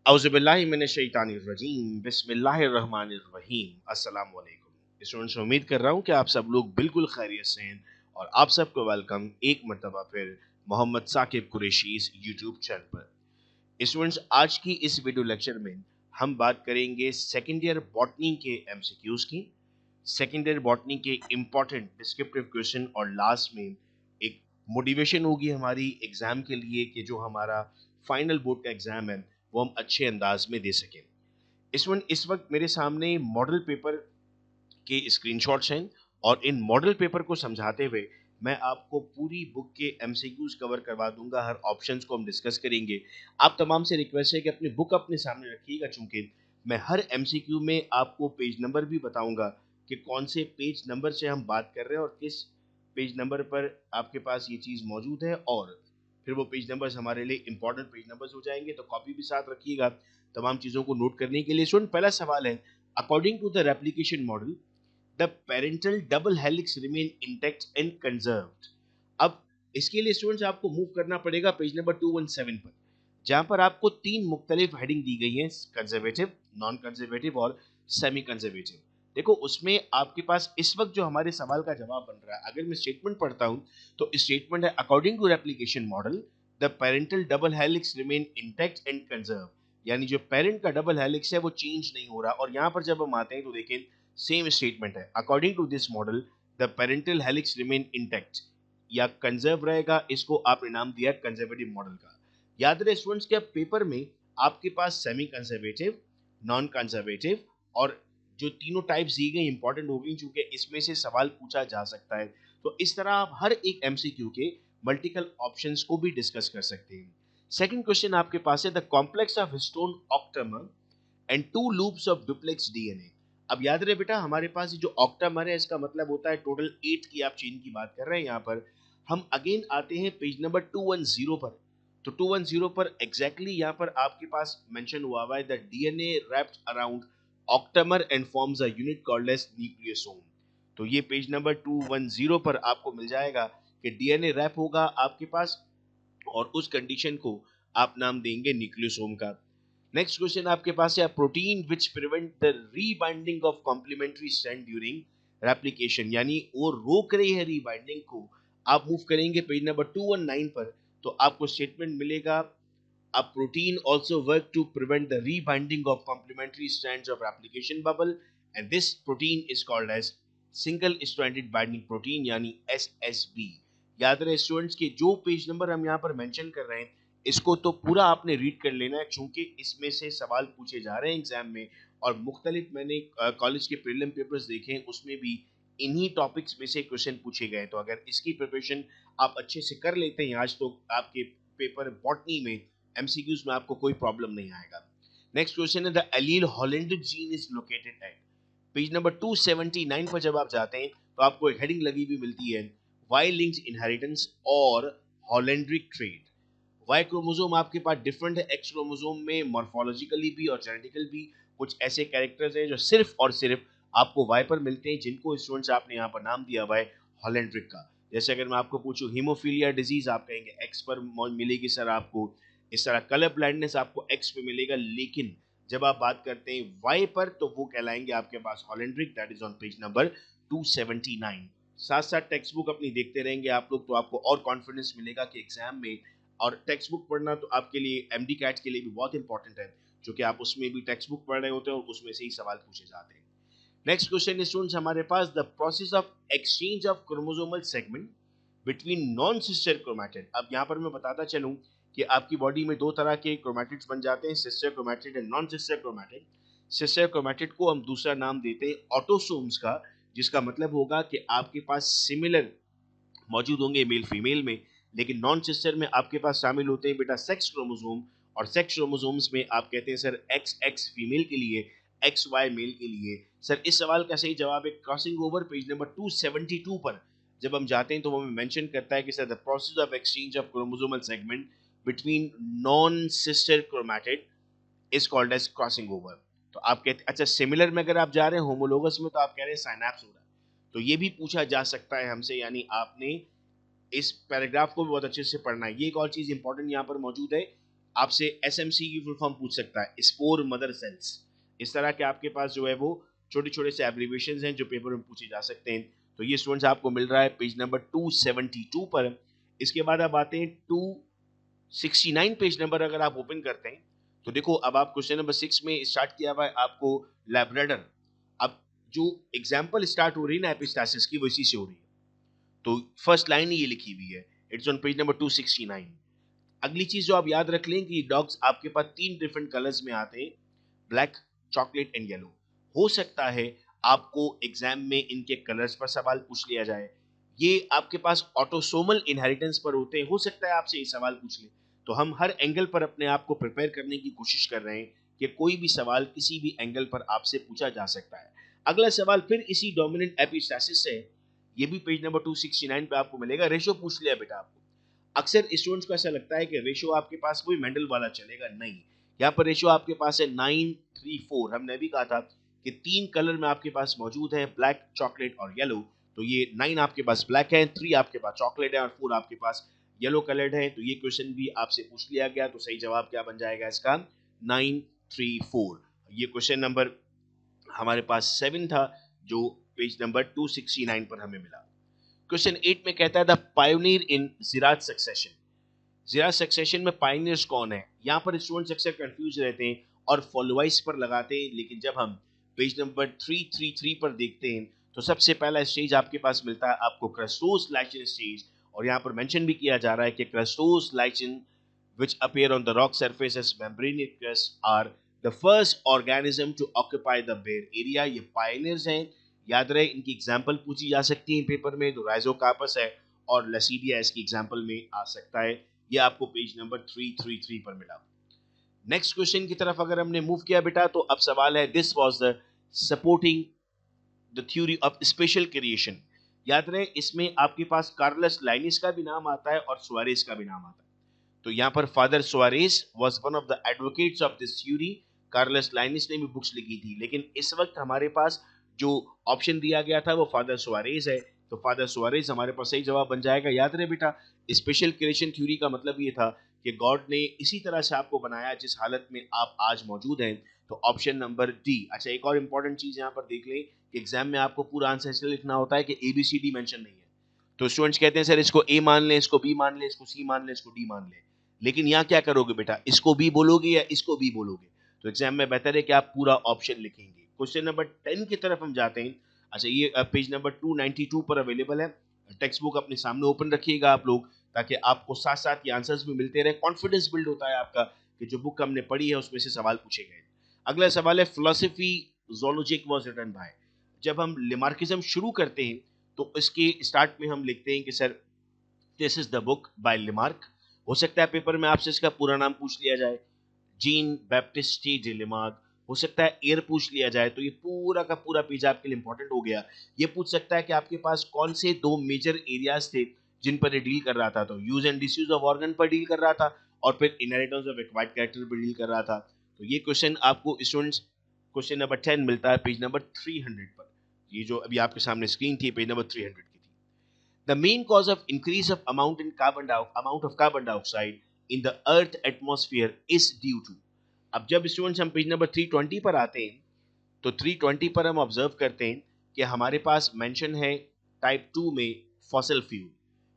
औज़ुबिल्लाहिमिनश्शैतानिर्रजीम बिस्मिल्लाहिर्रहमानिर्रहीम अस्सलाम वालेकुम। स्टूडेंट्स, उम्मीद कर रहा हूँ कि आप सब लोग बिल्कुल खैरियत से हैं और आप सबको वेलकम एक मरतबा फिर मोहम्मद साकिब कुरैशी इस यूट्यूब चैनल पर। स्टूडेंट्स, आज की इस वीडियो लेक्चर में हम बात करेंगे सेकेंड ईयर बॉटनी के एमसीक्यूज की, सेकेंड ईयर बॉटनी के इम्पॉर्टेंट डिस्क्रिप्टिव क्वेश्चन और लास्ट में एक मोटिवेशन होगी हमारी एग्जाम के लिए कि जो हमारा फाइनल बोर्ड का एग्जाम है वो हम अच्छे अंदाज में दे सकें। इस वक्त मेरे सामने मॉडल पेपर के स्क्रीनशॉट्स हैं और इन मॉडल पेपर को समझाते हुए मैं आपको पूरी बुक के एमसीक्यूज कवर करवा दूंगा। हर ऑप्शंस को हम डिस्कस करेंगे। आप तमाम से रिक्वेस्ट है कि अपनी बुक अपने सामने रखिएगा, चूंकि मैं हर एमसीक्यू में आपको पेज नंबर भी बताऊंगा कि कौन से पेज नंबर से हम बात कर रहे हैं और किस पेज नंबर पर आपके पास ये चीज़ मौजूद है, और फिर वो पेज नंबर्स हमारे लिए इंपॉर्टेंट पेज नंबर्स हो जाएंगे। तो कॉपी भी साथ रखिएगा तमाम चीज़ों को नोट करने के लिए। स्टूडेंट, पहला सवाल है, according to the replication model the parental double helix remain intact and conserved. अब इसके लिए स्टूडेंट्स आपको मूव करना पड़ेगा पेज नंबर 217 पर, जहां पर आपको तीन मुख्तलिफ हेडिंग दी गई हैं, कंजर्वेटिव, नॉन कंजर्वेटिव और सेमी कंजर्वेटिव। देखो, उसमें आपके पास इस वक्त जो हमारे सवाल का जवाब बन रहा है, अगर मैं स्टेटमेंट पढ़ता हूं तो स्टेटमेंट है according to replication model the parental double helix remain intact and conserve, यानी जो पेरेंट का डबल हेलिक्स है वो चेंज नहीं हो रहा। और यहां पर जब हम आते हैं तो देखें सेम स्टेटमेंट है, according to this model the parental helix remain intact या कंजर्व रहेगा। इसको आपने नाम दिया कंजर्वेटिव मॉडल का। याद रहे स्टूडेंट्स के पेपर में आपके पास सेमी कंजर्वेटिव, नॉन कंजर्वेटिव और जो तीनों टाइप्स दी गई इंपॉर्टेंट हो गई, चूंकि इसमें से सवाल पूछा जा सकता है। तो इस तरह आप हर एक एमसीक्यू के मल्टीपल ऑप्शंस को भी डिस्कस कर सकते हैं। सेकंड क्वेश्चन आपके पास है the complex of histone octamer and to loops of duplex DNA. अब याद रहे बेटा, हमारे पास जो ऑक्टामर है इसका मतलब होता है टोटल 8 की आप चेन की बात कर रहे हैं। यहाँ पर हम अगेन आते हैं पेज नंबर 210 पर। तो 210 पर एग्जैक्टली यहाँ पर आपके पास मेंशन हुआ हुआ है the DNA wrapped around octamer and forms a unit called as nucleosome. तो ये पेज नंबर 210 पर आपको मिल जाएगा कि डीएनए रैप होगा आपके पास और उस कंडीशन को आप नाम देंगे न्यूक्लियोसोम का। नेक्स्ट क्वेश्चन आपके पास है protein which prevent the rebinding of complementary strand during replication, यानी वो रोक रही है रीबाइंडिंग को। आप मूव करेंगे पेज नंबर 219 पर तो आपको स्टेटमेंट मिलेगा a protein also work to prevent the rebinding of complementary strands of replication bubble, and this protein is called as single stranded binding protein यानी SSB। याद रहे स्टूडेंट्स के जो पेज नंबर हम यहाँ पर मेंशन कर रहे हैं इसको तो पूरा आपने रीड कर लेना है, क्योंकि इसमें से सवाल पूछे जा रहे हैं एग्जाम में। और मुख्तलिफ मैंने कॉलेज के प्रीलिम पेपर्स देखे हैं, उसमें भी इन्हीं टॉपिक्स में से क्वेश्चन पूछे गए। तो अगर इसकी प्रिपरेशन आप अच्छे से कर लेते हैं आज, तो आपके पेपर बॉटनी में एमसीक्यूज में आपको कोई प्रॉब्लम नहीं आएगा। नेक्स्ट क्वेश्चन है the allele holandric gene is located at. Page number 279 पर जब आप जाते हैं तो आपको एक हेडिंग लगी हुई मिलती है वाई लिंक्ड इनहेरिटेंस और हॉलैंड्रिक ट्रेड। वाई क्रोमोसोम आपके पास डिफरेंट है एक्स क्रोमोसोम में, मॉर्फोलॉजिकली भी और जेनेटिकल भी। कुछ ऐसे कैरेक्टर्स हैं जो सिर्फ और सिर्फ आपको वाई पर मिलते हैं, जिनको स्टूडेंट्स आपने यहाँ पर नाम दिया हुआ है हॉलैंड्रिक का। जैसे अगर मैं आपको पूछूं हीमोफीलिया डिजीज, आप कहेंगे एक्स पर मिलेगी सर आपको। इस तरह कलर ब्लाइंडनेस आपको एक्स पे मिलेगा, लेकिन जब आप बात करते हैं वाई पर तो वो कहलाएंगे आपके पास holandric. That is on page number 279। साथ साथ टेक्स्ट बुक अपनी देखते रहेंगे आप लोग, तो आपको और कॉन्फिडेंस मिलेगा कि एग्जाम में। और टेक्स्ट बुक पढ़ना तो आपके लिए एमडी कैट के लिए भी बहुत इंपॉर्टेंट है, क्योंकि आप उसमें भी टेक्स्ट बुक पढ़ रहे होते हैं और उसमें से ही सवाल पूछे जाते हैं। नेक्स्ट क्वेश्चन स्टूडेंट्स हमारे पास the process of exchange of chromosomal segment between non sister chromatid. अब यहाँ पर मैं बताता चलूँ कि आपकी बॉडी में दो तरह के क्रोमैटिड्स बन जाते हैं, sister chromatid and non sister chromatid. Sister chromatid को हम दूसरा नाम देते हैं ऑटोसोम्स का, जिसका मतलब होगा कि आपके पास सिमिलर मौजूद होंगे मेल फीमेल में, लेकिन नॉन सिस्टर में आपके पास शामिल होते हैं बेटा सेक्स क्रोमोसोम। और सेक्स क्रोमोसोम्स में आप कहते हैं सर एक्स एक्स फीमेल के लिए, एक्स वाई मेल के लिए। सर इस सवाल का सही जवाब है क्रॉसिंग ओवर। पेज नंबर 272 पर जब हम जाते हैं तो वो हमें मेंशन करता है कि sir the process of exchange of chromosomal segment between non sister chromatid is called as crossing over. तो आप कहते अच्छा सिमिलर में अगर आप जा रहे हैं होमोलोगस में तो आप कह रहे हैं साइनैप्स हो रहा है। तो ये भी पूछा जा सकता है हमसे, यानी आपने इस पैराग्राफ को भी बहुत अच्छे से पढ़ना है। ये एक और चीज इंपॉर्टेंट यहाँ पर मौजूद है, आपसे SMC की फुल फॉर्म पूछ सकता है, स्पोर मदर सेल्स। इस तरह के आपके पास जो है वो छोटे छोटे से एब्रीविएशंस हैं जो पेपर में पूछे जा सकते हैं। तो ये स्टूडेंट्स आपको मिल रहा है पेज नंबर 272 पर। इसके बाद आप आते हैं 269 पेज नंबर। अगर आप ओपन करते हैं तो देखो, अब आप क्वेश्चन नंबर 6 में स्टार्ट किया हुआ है आपको लैब्राडोर। अब जो एग्जाम्पल स्टार्ट हो रही है ना एपिस्टासिस की, वो इसी से हो रही है। तो फर्स्ट लाइन ही ये लिखी हुई है, इट्स ऑन पेज नंबर 269। अगली चीज जो आप याद रख लें कि डॉग्स आपके पास 3 डिफरेंट कलर्स में आते हैं, ब्लैक, चॉकलेट एंड येलो। हो सकता है आपको एग्जाम में इनके कलर्स पर सवाल पूछ लिया जाए। ये आपके पास ऑटोसोमल इनहेरिटेंस पर होते हैं, हो सकता है आपसे ये सवाल पूछ ले। तो हम हर एंगल पर अपने आप को प्रिपेयर करने की कोशिश कर रहे हैं कि कोई भी सवाल किसी भी एंगल पर आपसे पूछा जा सकता है। अगला सवाल फिर इसी डोमिनेंट एपिस्टासिस से, ये भी पेज नंबर 269 पे आपको मिलेगा। रेशो पूछ लिया बेटा आपको। अक्सर स्टूडेंट्स को ऐसा लगता है कि रेशो आपके पास कोई मेंडल वाला चलेगा, नहीं। यहाँ पर रेशो आपके पास है 9:3:4। हमने भी कहा था कि 3 कलर में आपके पास मौजूद है, ब्लैक, चॉकलेट और येलो। तो ये 9 आपके पास ब्लैक है, 3 आपके पास चॉकलेट है और 4 आपके पास येलो कलर्ड है। तो ये क्वेश्चन भी आपसे पूछ लिया गया, तो सही जवाब क्या बन जाएगा इसका? 9:3:4। ये क्वेश्चन नंबर हमारे पास 7 था, जो पेज नंबर 269 पर हमें मिला। क्वेश्चन 8 में कहता है the pioneer in xerarch succession. Xerarch succession में पायोनियर्स कौन है? यहाँ पर स्टूडेंट्स अक्सर कंफ्यूज रहते हैं और फॉलोवाइज पर लगाते हैं, लेकिन जब हम पेज नंबर 333 पर देखते हैं तो सबसे पहला स्टेज आपके पास मिलता है आपको क्रस्टोस लाइचन स्टेज। और यहाँ पर मेंशन भी किया जा रहा है कि क्रस्टोस लाइचन which appear on the rock surface as membrane crust are the first organism to occupy the bare area। ये पायनियर्स हैं, याद रहे इनकी एग्जाम्पल पूछी जा सकती है पेपर में। तो राइजोकार्पस है और लसीडिया इसकी एग्जाम्पल में आ सकता है। ये आपको पेज नंबर 333 पर मिला। नेक्स्ट क्वेश्चन की तरफ अगर हमने मूव किया बेटा, तो अब सवाल है this was the supporting the theory of special creation. याद रहे इसमें आपके पास कार्लस लाइनिस का भी नाम आता है और सुआरेस का भी नाम आता है। तो यहाँ पर father Suarez was one of the advocates of this theory. Carolus Linnaeus ने भी बुक्स लिखी थी, लेकिन इस वक्त हमारे पास जो ऑप्शन दिया गया था वो फादर सुआरेस है। तो फादर सुआरेस हमारे पास सही जवाब बन जाएगा। याद रहे बेटा, स्पेशल क्रिएशन थ्योरी का मतलब ये था कि गॉड ने इसी तरह से आपको बनाया जिस हालत में आप आज मौजूद हैं। तो ऑप्शन नंबर डी। अच्छा, एक और इंपॉर्टेंट चीज यहाँ पर देख लें कि एग्जाम में आपको पूरा आंसर इसलिए लिखना होता है कि ABCD मेंशन नहीं है। तो स्टूडेंट्स कहते हैं सर इसको ए मान लें, इसको बी मान लें, इसको सी मान लें, इसको डी मान लें। लेकिन यहाँ क्या करोगे बेटा, इसको बी बोलोगे या इसको बी बोलोगे? तो एग्जाम में बेहतर है कि आप पूरा ऑप्शन लिखेंगे। क्वेश्चन नंबर 10 की तरफ हम जाते हैं। अच्छा, ये पेज नंबर 292 पर अवेलेबल है। टेक्स्ट बुक अपने सामने ओपन रखिएगा आप लोग, ताकि आपको साथ साथ ये आंसर्स भी मिलते रहे। कॉन्फिडेंस बिल्ड होता है आपका कि जो बुक हमने पढ़ी है उसमें से सवाल पूछे गए। अगला सवाल है फिलोसफी जोलॉजिक वाज रिटन बाय। जब हम लेमार्किज्म शुरू करते हैं तो इसके स्टार्ट में हम लिखते हैं कि sir this is the book by Lamarck. हो सकता है पेपर में आपसे इसका पूरा नाम पूछ लिया जाए, जीन बैप्टिस्टी डे लेमार्क। हो सकता है ईयर पूछ लिया जाए, तो ये पूरा का पूरा पेज आपके लिए इंपॉर्टेंट हो गया। ये पूछ सकता है कि आपके पास कौन से 2 मेजर एरियाज थे जिन पर ये डील कर रहा था। तो use and disuse of organ पर डील कर रहा था और फिर इनहेरिटेंस ऑफ एक्वायर्ड कैरेक्टर पर डील कर रहा था। तो ये क्वेश्चन आपको स्टूडेंट्स क्वेश्चन नंबर 10 मिलता है पेज नंबर 300 पर। ये जो अभी आपके सामने स्क्रीन थी पेज नंबर 300 की थी। The main cause of increase of amount of carbon dioxide in the earth atmosphere is due to। अब जब स्टूडेंट्स हम पेज नंबर 320 पर आते हैं तो 320 पर हम ऑब्जर्व करते हैं कि हमारे पास मेंशन है टाइप 2 में फॉसिल फ्यूल,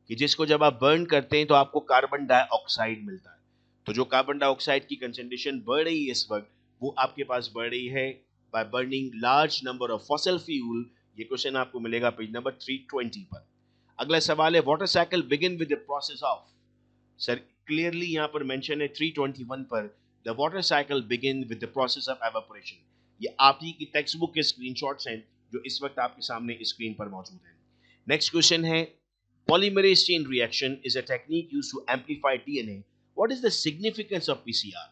कि जिसको जब आप बर्न करते हैं तो आपको कार्बन डाइऑक्साइड मिलता है। तो जो कार्बन डाइऑक्साइड की कंसंट्रेशन बढ़ रही है इस वक्त, वो आपके पास बढ़ रही है by burning large number of fossil fuel. ये क्वेश्चन आपको मिलेगा पेज नंबर 320 पर। अगला सवाल है water cycle begin with the process of. Sir clearly यहाँ पर मेंशन है 321 पर, the water cycle begin with the process of evaporation. ये आप ही की टेक्स्ट बुक के स्क्रीनशॉट्स हैं जो इस वक्त आपके सामने स्क्रीन पर मौजूद हैं। नेक्स्ट क्वेश्चन है polymerase chain reaction is a technique used to amplify DNA. What is the significance of PCR?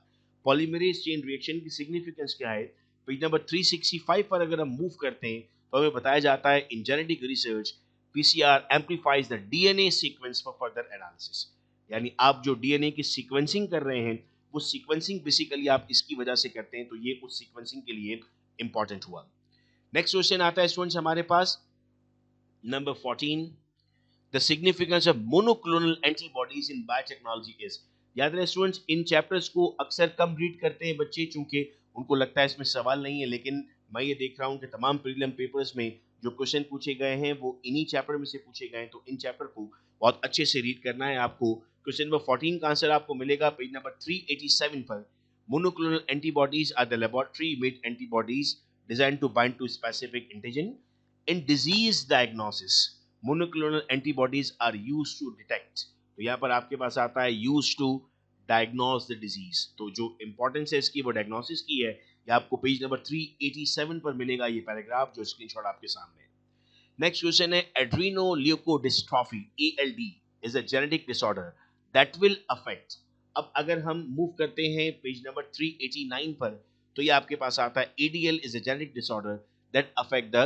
Polymerase chain reaction की significance क्या है? पेज नंबर 365 पर अगर हम मूव करते हैं तो हमें बताया जाता है in genetic research PCR amplifies the DNA sequence for further analysis। यानी आप जो DNA की सीक्वेंसिंग कर रहे हैं वो सीक्वेंसिंग बेसिकली आप इसकी वजह से करते हैं, तो ये उस सीक्वेंसिंग के लिए इंपॉर्टेंट हुआ। नेक्स्ट क्वेश्चन आता है स्टूडेंट्स हमारे पास number 14। The significance of monoclonal antibodies in biotechnology is। याद रहे स्टूडेंट्स, इन चैप्टर्स को अक्सर कम रीड करते हैं बच्चे, चूंकि उनको लगता है इसमें सवाल नहीं है, लेकिन मैं ये देख रहा हूँ कि तमाम प्रीलिम पेपर्स में जो क्वेश्चन पूछे गए हैं वो इन्हीं चैप्टर में से पूछे गए हैं। तो इन चैप्टर को बहुत अच्छे से रीड करना है आपको। क्वेश्चन नंबर 14 का आंसर आपको मिलेगा पेज नंबर 387 पर। Monoclonal antibodies are the laboratory made antibodies designed to bind to specific antigen. In disease diagnosis, monoclonal antibodies are used to detect. तो यहाँ पर आपके पास आता है used to diagnose the disease. तो जो इंपॉर्टेंस है इसकी वो डायग्नोसिस की है। ये आपको पेज नंबर 387 पर मिलेगा ये पैराग्राफ जो स्क्रीनशॉट आपके सामने है। नेक्स्ट क्वेश्चन है एड्रीनोल्यूकोडिस्ट्रॉफी ALD is a genetic disorder that will affect. अब अगर हम मूव करते हैं पेज नंबर 389 पर, तो ये आपके पास आता है ADL is a genetic disorder that affect the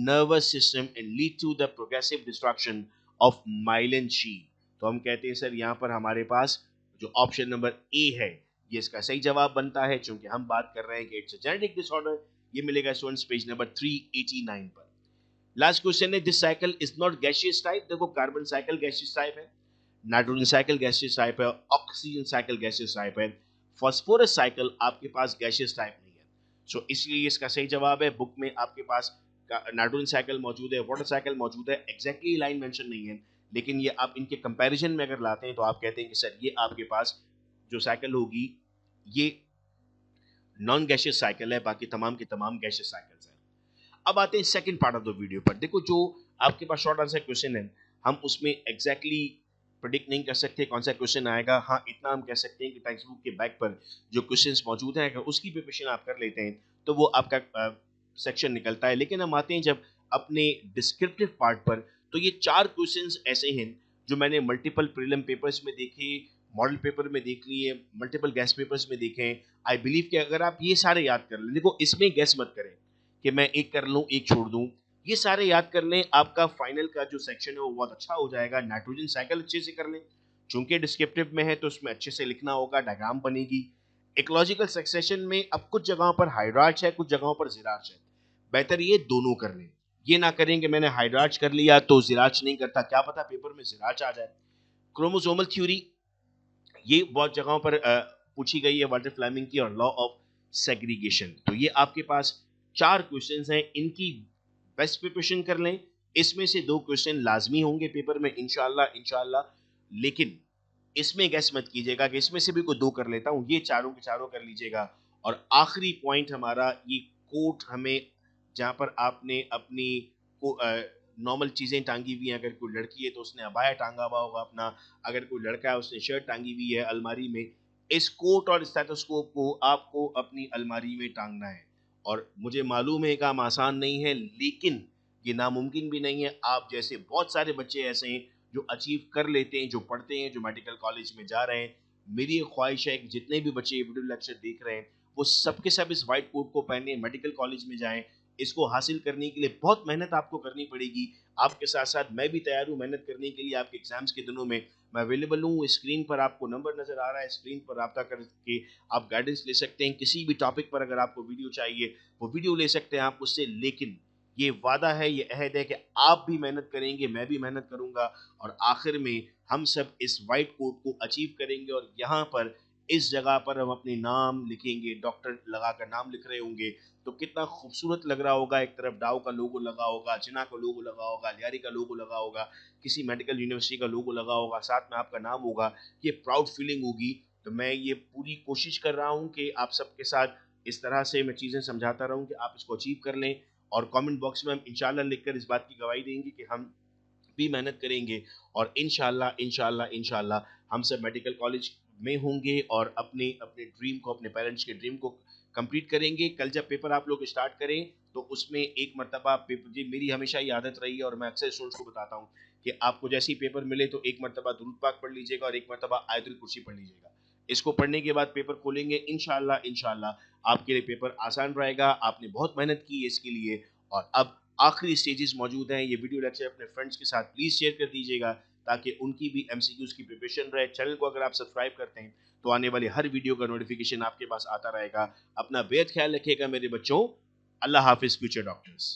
nervous system and lead to the progressive destruction of myelin sheath। तो हम कहते हैं सर यहाँ पर हमारे पास जो ऑप्शन नंबर ए है ये इसका सही जवाब बनता है, क्योंकि हम बात कर रहे हैं कि इट्स अ जेनेटिक डिसऑर्डर। ये मिलेगा स्टूडेंट्स पेज नंबर 389 पर। लास्ट क्वेश्चन है this cycle is not gaseous type. देखो कार्बन साइकिल गैसियस टाइप है, नाइट्रोजन साइकिल गैसियस टाइप है, ऑक्सीजन साइकिल गैसियस टाइप है, फास्फोरस साइकिल आपके पास गैसियस टाइप नहीं है। सो इसलिए इसका सही जवाब है, बुक में आपके पास नाइट्रोजन साइकिल मौजूद है, वाटर साइकिल मौजूद है, एग्जैक्टली लाइन मेंशन नहीं है, लेकिन ये आप इनके कंपैरिजन में अगर लाते हैं तो आप कहते हैं कि सर ये आपके पास जो साइकिल होगी ये नॉन गैसियस साइकिल है, बाकी तमाम के तमाम गैसियस साइकिल्स हैं। अब आते हैं second part of the video पर। देखो जो आपके पास शॉर्ट आंसर क्वेश्चन है हम उसमें एग्जैक्टली प्रिडिक्ट नहीं कर सकते कौन सा क्वेश्चन आएगा। हाँ इतना हम कह सकते हैं कि टेक्स्ट बुक के बैक पर जो क्वेश्चंस मौजूद हैं अगर उसकी प्रिपरेशन आप कर लेते हैं तो वो आपका सेक्शन निकलता है। लेकिन हम आते हैं जब अपने डिस्क्रिप्टिव पार्ट पर, तो ये 4 क्वेश्चंस ऐसे हैं जो मैंने मल्टीपल प्रीलिम पेपर्स में देखे, मॉडल पेपर में देख लिए, मल्टीपल गेस्ट पेपर्स में देखे हैं। आई बिलीव कि अगर आप ये सारे याद कर लें, देखो इसमें गेस मत करें कि मैं एक कर लूं एक छोड़ दूं, ये सारे याद कर लें, आपका फाइनल का जो सेक्शन है वो बहुत अच्छा हो जाएगा। नाइट्रोजन साइकिल अच्छे से कर लें, चूंकि डिस्क्रिप्टिव में है तो उसमें अच्छे से लिखना होगा, डायग्राम बनेगी। इकोलॉजिकल सक्सेशन में अब कुछ जगहों पर हाइड्रार्च है, कुछ जगहों पर जिरार्च है, बेहतर ये दोनों कर लें। ये ना करें कि मैंने हाइड्रार्च कर लिया तो जिरार्च नहीं करता, क्या पता पेपर में जिरार्च आ जाए। क्रोमोसोमल थ्योरी ये बहुत जगहों पर पूछी गई है, वाल्टर फ्लेमिंग की, और लॉ ऑफ सेग्रीगेशन। तो ये आपके पास 4 क्वेश्चंस हैं, इनकी बेस्ट प्रिपरेशन कर लें। इसमें से 2 क्वेश्चन लाजमी होंगे पेपर में इंशाल्लाह इंशाल्लाह, लेकिन इसमें गैस मत कीजिएगा कि इसमें से भी कोई 2 कर लेता हूं, ये चारों के चारों कर लीजिएगा। और आखिरी पॉइंट हमारा ये कोट, हमें जहां पर आपने अपनी नॉर्मल चीजें टांगी हुई हैं, अगर कोई लड़की है तो उसने अबाया टांगा हुआ होगा अपना, अगर कोई लड़का है उसने शर्ट टांगी हुई है अलमारी में, इस कोट और स्टेथोस्कोप को आपको अपनी अलमारी में टांगना है। और मुझे मालूम है काम आसान नहीं है, लेकिन ये नामुमकिन भी नहीं है। आप जैसे बहुत सारे बच्चे ऐसे हैं जो अचीव कर लेते हैं, जो पढ़ते हैं, जो मेडिकल कॉलेज में जा रहे हैं। मेरी एक ख्वाहिश है कि जितने भी बच्चे वीडियो लेक्चर देख रहे हैं वो सबके सब इस व्हाइट कोट को पहने मेडिकल कॉलेज में जाएं। इसको हासिल करने के लिए बहुत मेहनत आपको करनी पड़ेगी। आपके साथ साथ मैं भी तैयार हूँ मेहनत करने के लिए। आपके एग्जाम्स के दिनों में मैं अवेलेबल हूँ। स्क्रीन पर आपको नंबर नजर आ रहा है, स्क्रीन पर रब्ता करके आप गाइडेंस ले सकते हैं। किसी भी टॉपिक पर अगर आपको वीडियो चाहिए वो वीडियो ले सकते हैं आप मुझसे। लेकिन ये वादा है, ये अहद है कि आप भी मेहनत करेंगे, मैं भी मेहनत करूंगा, और आखिर में हम सब इस वाइट कोट को अचीव करेंगे। और यहाँ पर इस जगह पर हम अपने नाम लिखेंगे, डॉक्टर लगाकर नाम लिख रहे होंगे तो कितना खूबसूरत लग रहा होगा। एक तरफ डाव का लोगो लगा होगा, जिना का लोगो लगा होगा, लियारी का लोगो लगा होगा, किसी मेडिकल यूनिवर्सिटी का लोगो लगा होगा, साथ में आपका नाम होगा। ये प्राउड फीलिंग होगी। तो मैं ये पूरी कोशिश कर रहा हूँ कि आप सबके साथ इस तरह से मैं चीज़ें समझाता रहूँ कि आप इसको अचीव कर लें। और कमेंट बॉक्स में हम इंशाल्लाह लिखकर इस बात की गवाही देंगे कि हम भी मेहनत करेंगे, और इंशाल्लाह इंशाल्लाह इंशाल्लाह हम सब मेडिकल कॉलेज में होंगे और अपने अपने ड्रीम को, अपने पेरेंट्स के ड्रीम को कंप्लीट करेंगे। कल जब पेपर आप लोग स्टार्ट करें तो उसमें एक मरतबा पेपर, जी मेरी हमेशा ये आदत रही है और मैं अक्सर स्टूडेंट्स को बताता हूँ कि आपको जैसे ही पेपर मिले तो एक मरतबा दुरूद पाक पढ़ लीजिएगा और एक मरतबा आयतुल कुर्सी पढ़ लीजिएगा। इसको पढ़ने के बाद पेपर खोलेंगे इंशाल्लाह इंशाल्लाह आपके लिए पेपर आसान रहेगा। आपने बहुत मेहनत की है इसके लिए। और अब आखिरी स्टेजेस मौजूद हैं। ये वीडियो लेक्चर अपने फ्रेंड्स के साथ प्लीज़ शेयर कर दीजिएगा ताकि उनकी भी एमसीक्यूज़ की प्रिपरेशन रहे। चैनल को अगर आप सब्सक्राइब करते हैं तो आने वाली हर वीडियो का नोटिफिकेशन आपके पास आता रहेगा। अपना बेहद ख्याल रखिएगा मेरे बच्चों। अल्लाह हाफिज़ फ्यूचर डॉक्टर्स।